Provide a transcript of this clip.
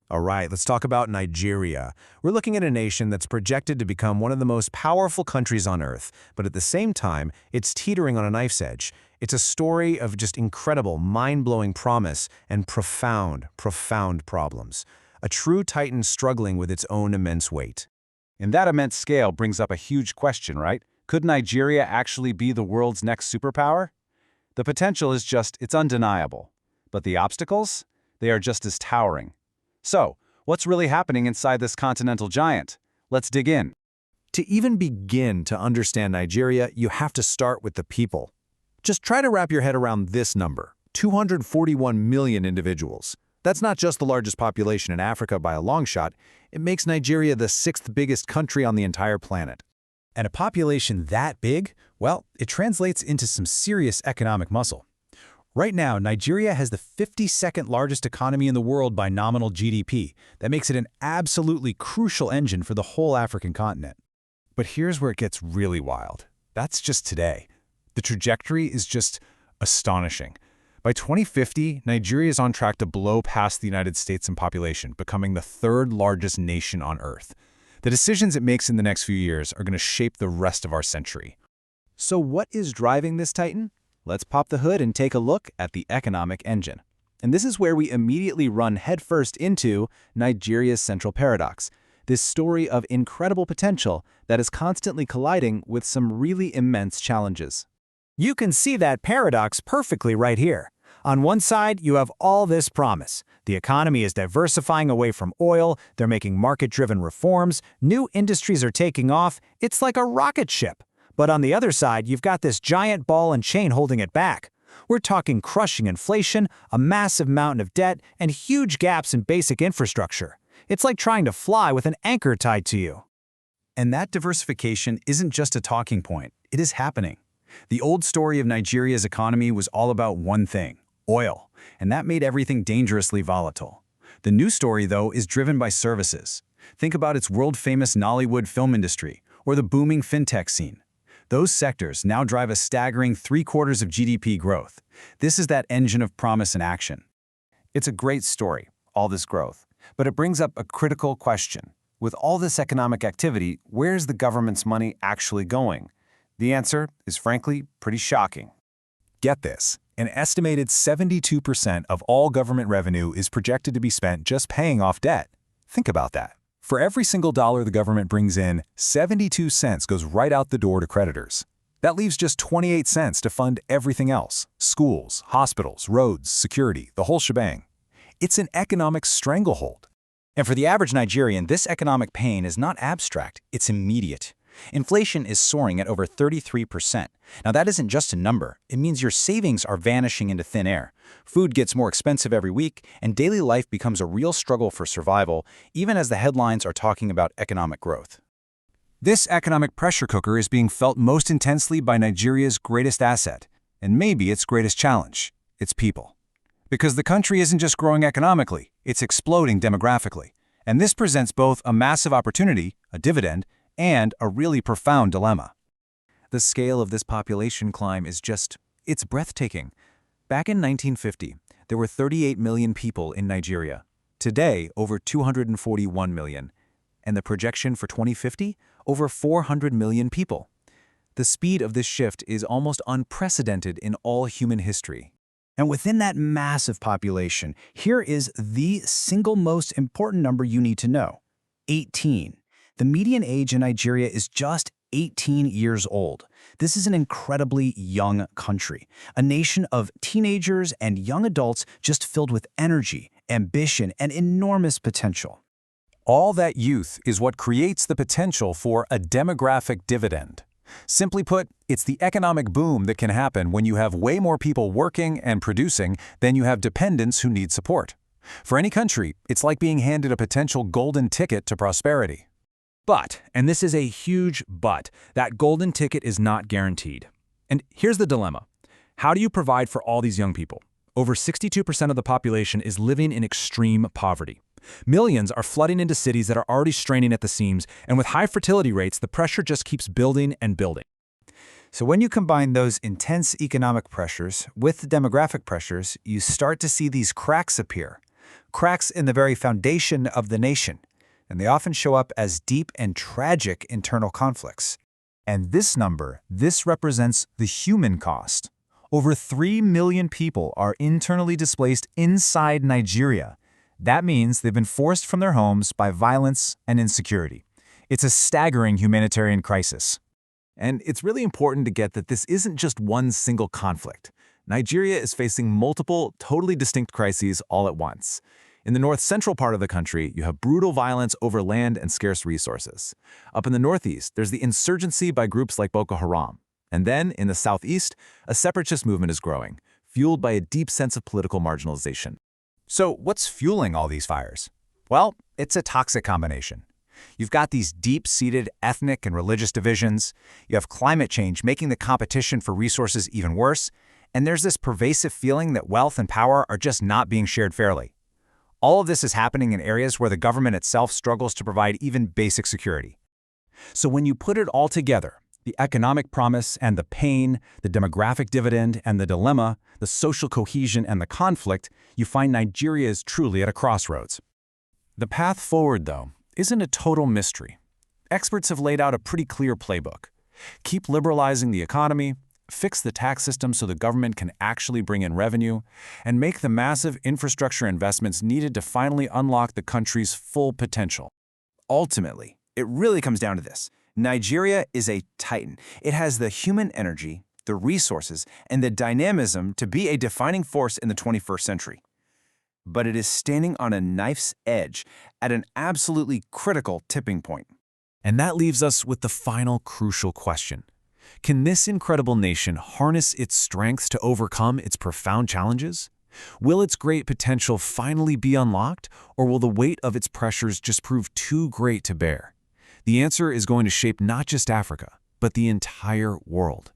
All right, let's talk about Nigeria. We're looking at a nation that's projected to become one of the most powerful countries on Earth, but at the same time, it's teetering on a knife's edge. It's a story of just incredible, mind-blowing promise and profound, profound problems. A true titan struggling with its own immense weight. And that immense scale brings up a huge question, right? Could Nigeria actually be the world's next superpower? The potential is it's undeniable. But the obstacles? They are just as towering. So, what's really happening inside this continental giant? Let's dig in. To even begin to understand Nigeria, you have to start with the people. Just try to wrap your head around this number, 241 million individuals. That's not just the largest population in Africa by a long shot. It makes Nigeria the sixth biggest country on the entire planet. And a population that big, well, it translates into some serious economic muscle. Right now, Nigeria has the 52nd largest economy in the world by nominal GDP. That makes it an absolutely crucial engine for the whole African continent. But here's where it gets really wild. That's just today. The trajectory is just astonishing. By 2050, Nigeria is on track to blow past the United States in population, becoming the third largest nation on Earth. The decisions it makes in the next few years are going to shape the rest of our century. So what is driving this titan? Let's pop the hood and take a look at the economic engine. And this is where we immediately run headfirst into Nigeria's central paradox, this story of incredible potential that is constantly colliding with some really immense challenges. You can see that paradox perfectly right here. On one side, you have all this promise. The economy is diversifying away from oil, they're making market-driven reforms, new industries are taking off, it's like a rocket ship. But on the other side, you've got this giant ball and chain holding it back. We're talking crushing inflation, a massive mountain of debt, and huge gaps in basic infrastructure. It's like trying to fly with an anchor tied to you. And that diversification isn't just a talking point, it is happening. The old story of Nigeria's economy was all about one thing, oil, and that made everything dangerously volatile. The new story, though, is driven by services. Think about its world-famous Nollywood film industry, or the booming fintech scene. Those sectors now drive a staggering 3/4 of GDP growth. This is that engine of promise in action. It's a great story, all this growth, but it brings up a critical question. With all this economic activity, where's the government's money actually going? The answer is frankly pretty shocking. Get this, an estimated 72% of all government revenue is projected to be spent just paying off debt. Think about that. For every single dollar the government brings in, 72 cents goes right out the door to creditors. That leaves just 28 cents to fund everything else: schools, hospitals, roads, security, the whole shebang. It's an economic stranglehold. And for the average Nigerian, this economic pain is not abstract, it's immediate. Inflation is soaring at over 33%. Now that isn't just a number, it means your savings are vanishing into thin air. Food gets more expensive every week, and daily life becomes a real struggle for survival, even as the headlines are talking about economic growth. This economic pressure cooker is being felt most intensely by Nigeria's greatest asset, and maybe its greatest challenge, its people. Because the country isn't just growing economically, it's exploding demographically. And this presents both a massive opportunity, a dividend, and a really profound dilemma. The scale of this population climb is it's breathtaking. Back in 1950, there were 38 million people in Nigeria. Today, over 241 million. And the projection for 2050? Over 400 million people. The speed of this shift is almost unprecedented in all human history. And within that massive population, here is the single most important number you need to know: 18. The median age in Nigeria is just 18 years old. This is an incredibly young country, a nation of teenagers and young adults just filled with energy, ambition, and enormous potential. All that youth is what creates the potential for a demographic dividend. Simply put, it's the economic boom that can happen when you have way more people working and producing than you have dependents who need support. For any country, it's like being handed a potential golden ticket to prosperity. But, and this is a huge but, that golden ticket is not guaranteed. And here's the dilemma. How do you provide for all these young people? Over 62% of the population is living in extreme poverty. Millions are flooding into cities that are already straining at the seams, and with high fertility rates, the pressure just keeps building and building. So when you combine those intense economic pressures with the demographic pressures, you start to see these cracks appear. cracks in the very foundation of the nation, and they often show up as deep and tragic internal conflicts. And this represents the human cost. Over 3 million people are internally displaced inside Nigeria. That means they've been forced from their homes by violence and insecurity. It's a staggering humanitarian crisis. And it's really important to get that this isn't just one single conflict. Nigeria is facing multiple, totally distinct crises all at once. In the north-central part of the country, you have brutal violence over land and scarce resources. Up in the northeast, there's the insurgency by groups like Boko Haram. And then, in the southeast, a separatist movement is growing, fueled by a deep sense of political marginalization. So what's fueling all these fires? Well, it's a toxic combination. You've got these deep-seated ethnic and religious divisions, you have climate change making the competition for resources even worse, and there's this pervasive feeling that wealth and power are just not being shared fairly. All of this is happening in areas where the government itself struggles to provide even basic security. So when you put it all together, the economic promise and the pain, the demographic dividend and the dilemma, the social cohesion and the conflict, you find Nigeria is truly at a crossroads. The path forward, though, isn't a total mystery. Experts have laid out a pretty clear playbook. Keep liberalizing the economy, fix the tax system so the government can actually bring in revenue, and make the massive infrastructure investments needed to finally unlock the country's full potential. Ultimately, it really comes down to this. Nigeria is a titan. It has the human energy, the resources, and the dynamism to be a defining force in the 21st century. But it is standing on a knife's edge at an absolutely critical tipping point. And that leaves us with the final crucial question. Can this incredible nation harness its strengths to overcome its profound challenges? Will its great potential finally be unlocked, or will the weight of its pressures just prove too great to bear? The answer is going to shape not just Africa, but the entire world.